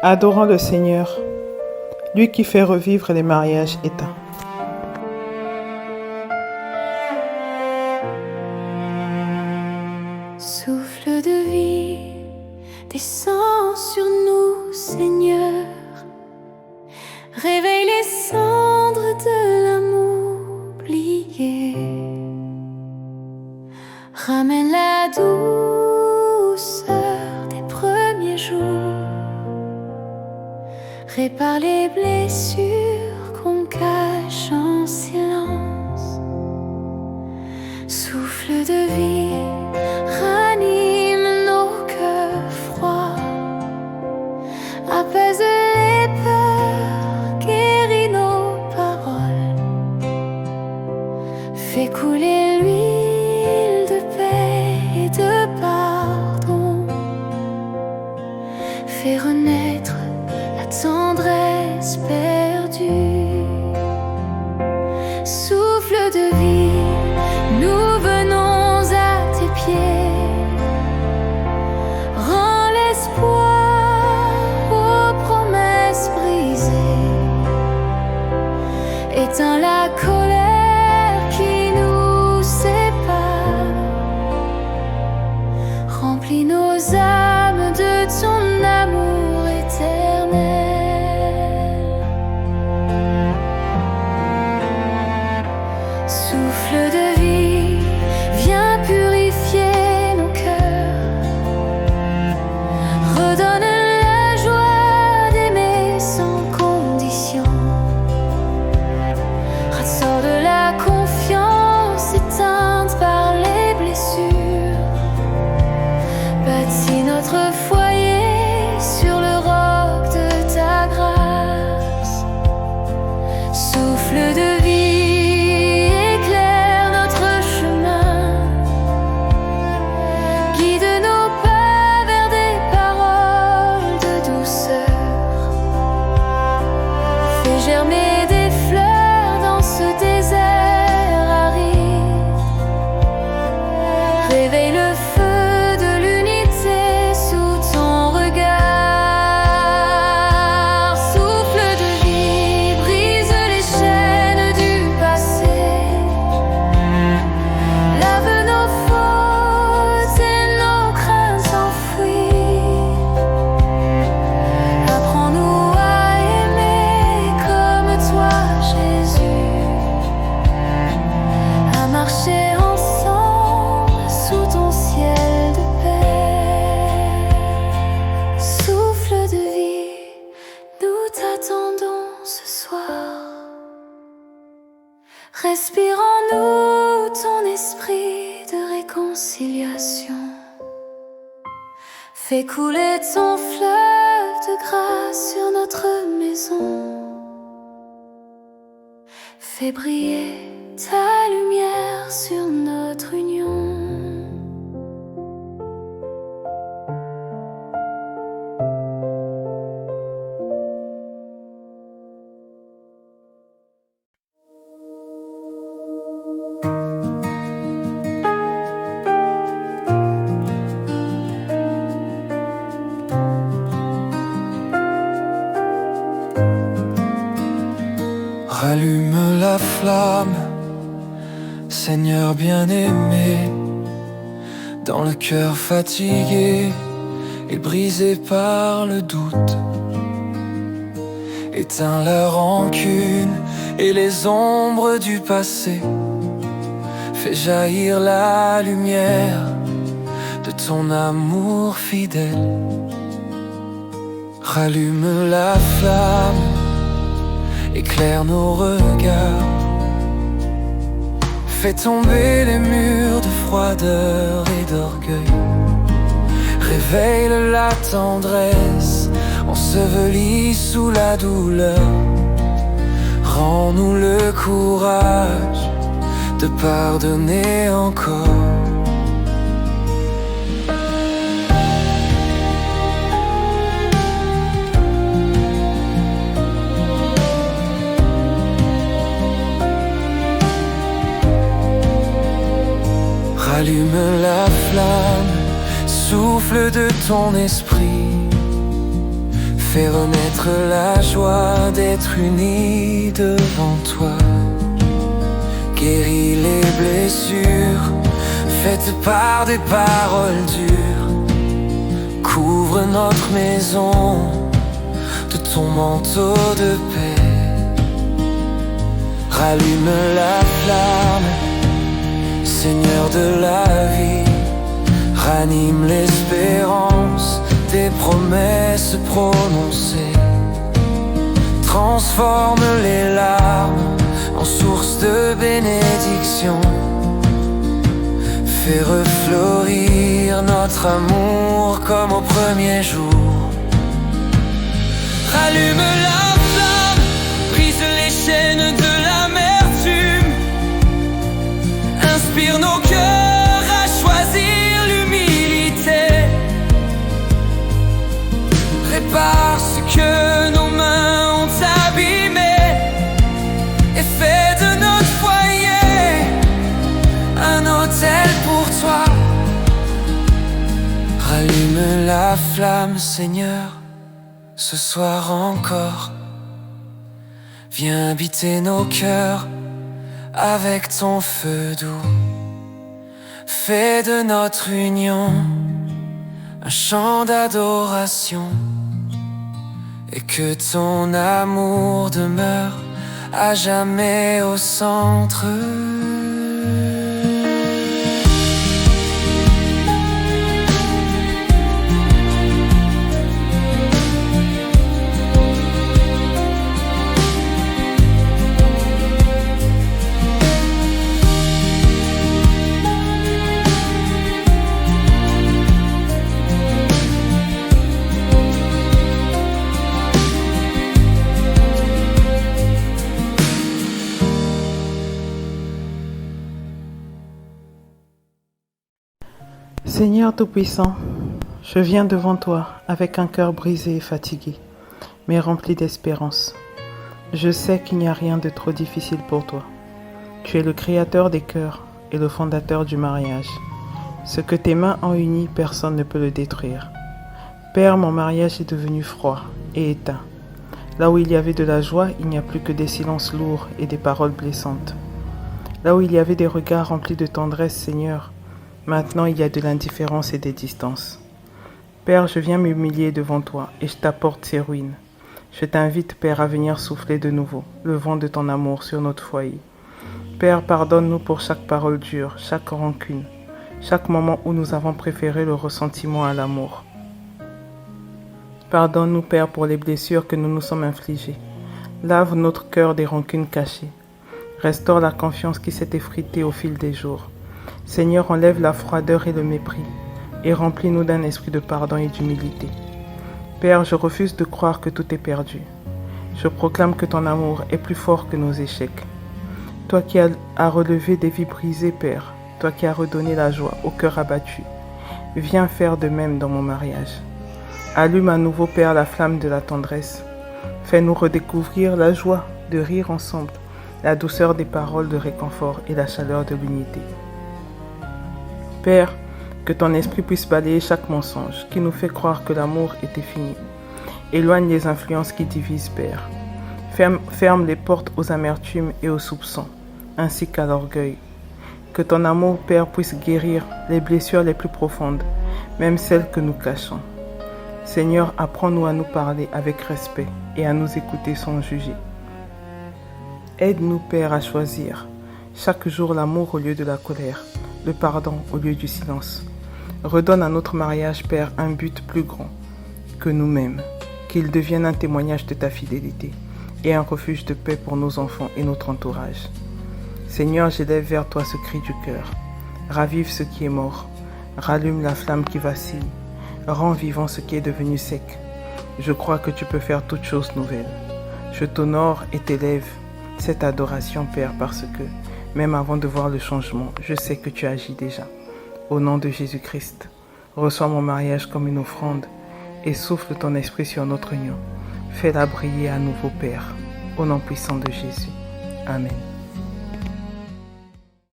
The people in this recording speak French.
Adorant le Seigneur, lui qui fait revivre les mariages éteints. Souffle de vie, descends sur nous, Seigneur. Réveille les cendres de l'amour oublié. Ramène la douceur des premiers jours. Répare les blessures qu'on cache en silence. Souffle de vie, ranime nos cœurs froids. Apaise les peurs, guéris nos paroles. Fais couler l'huile de paix et de pardon. Fais renaître la tendresse perdue. Souffle de vie, nous venons à tes pieds. Rends l'espoir aux promesses brisées. Éteins la colère qui nous sépare. Remplis nos âmes de ton amour éternel. Souffle de vie, viens purifier nos cœurs. Redonne la joie d'aimer sans condition. Ressort de la confiance éteinte par les blessures. Bâtis notre foyer sur le roc de ta grâce. Souffle de vie, éclaire notre chemin. Guide nos pas vers des paroles de douceur. Fais germer des fleurs dans ce désert aride. Réveille le feu de l'unité sous ton regard. Souffle de vie, brise les chaînes du passé. Lave nos fautes et nos craintes enfouies. Apprends-nous à aimer comme toi, Jésus. À marcher ensemble sous ton ciel de paix. Souffle de vie, nous t'attendons ce soir. Respire en nous ton esprit de réconciliation. Fais couler ton fleuve de grâce sur notre maison. Fais briller ta lumière sur notre union. Rallume la flamme, Seigneur bien-aimé, dans le cœur fatigué et brisé par le doute. Éteins la rancune et les ombres du passé. Fais jaillir la lumière de ton amour fidèle. Rallume la flamme, éclaire nos regards. Fais tomber les murs de froideur et d'orgueil. Réveille la tendresse ensevelie sous la douleur. Rends-nous le courage de pardonner encore. Rallume la flamme, souffle de ton esprit. Fais renaître la joie d'être unis devant toi. Guéris les blessures faites par des paroles dures. Couvre notre maison de ton manteau de paix. Rallume la flamme, Seigneur de la vie. Ranime l'espérance des promesses prononcées. Transforme les larmes en source de bénédiction. Fais refleurir notre amour comme au premier jour. Rallume la flamme, brise les chaînes de l'amertume. Inspire nos cœurs à choisir l'humilité. Répare ce que nos mains ont abîmé et fais de notre foyer un autel pour toi. Rallume la flamme, Seigneur, ce soir encore. Viens habiter nos cœurs avec ton feu doux. Fais de notre union un chant d'adoration, et que ton amour demeure à jamais au centre. Seigneur Tout-Puissant, je viens devant toi avec un cœur brisé et fatigué, mais rempli d'espérance. Je sais qu'il n'y a rien de trop difficile pour toi. Tu es le créateur des cœurs et le fondateur du mariage. Ce que tes mains ont uni, personne ne peut le détruire. Père, mon mariage est devenu froid et éteint. Là où il y avait de la joie, il n'y a plus que des silences lourds et des paroles blessantes. Là où il y avait des regards remplis de tendresse, Seigneur, maintenant il y a de l'indifférence et des distances. Père, je viens m'humilier devant toi et je t'apporte ces ruines. Je t'invite, Père, à venir souffler de nouveau le vent de ton amour sur notre foyer. Père, pardonne-nous pour chaque parole dure, chaque rancune, chaque moment où nous avons préféré le ressentiment à l'amour. Pardonne-nous, Père, pour les blessures que nous nous sommes infligées. Lave notre cœur des rancunes cachées. Restaure la confiance qui s'est effritée au fil des jours. Seigneur, enlève la froideur et le mépris et remplis-nous d'un esprit de pardon et d'humilité. Père, je refuse de croire que tout est perdu. Je proclame que ton amour est plus fort que nos échecs. Toi qui as relevé des vies brisées, Père, toi qui as redonné la joie au cœur abattu, viens faire de même dans mon mariage. Allume à nouveau, Père, la flamme de la tendresse. Fais-nous redécouvrir la joie de rire ensemble, la douceur des paroles de réconfort et la chaleur de l'unité. Père, que ton esprit puisse balayer chaque mensonge qui nous fait croire que l'amour était fini. Éloigne les influences qui divisent, Père. Ferme les portes aux amertumes et aux soupçons, ainsi qu'à l'orgueil. Que ton amour, Père, puisse guérir les blessures les plus profondes, même celles que nous cachons. Seigneur, apprends-nous à nous parler avec respect et à nous écouter sans juger. Aide-nous, Père, à choisir chaque jour l'amour au lieu de la colère, le pardon au lieu du silence. Redonne à notre mariage, Père, un but plus grand que nous-mêmes, qu'il devienne un témoignage de ta fidélité et un refuge de paix pour nos enfants et notre entourage. Seigneur, j'élève vers toi ce cri du cœur. Ravive ce qui est mort, rallume la flamme qui vacille, rends vivant ce qui est devenu sec. Je crois que tu peux faire toutes choses nouvelles. Je t'honore et t'élève cette adoration, Père, parce que même avant de voir le changement, je sais que tu agis déjà. Au nom de Jésus-Christ, reçois mon mariage comme une offrande et souffle ton esprit sur notre union. Fais-la briller à nouveau, Père, au nom puissant de Jésus. Amen.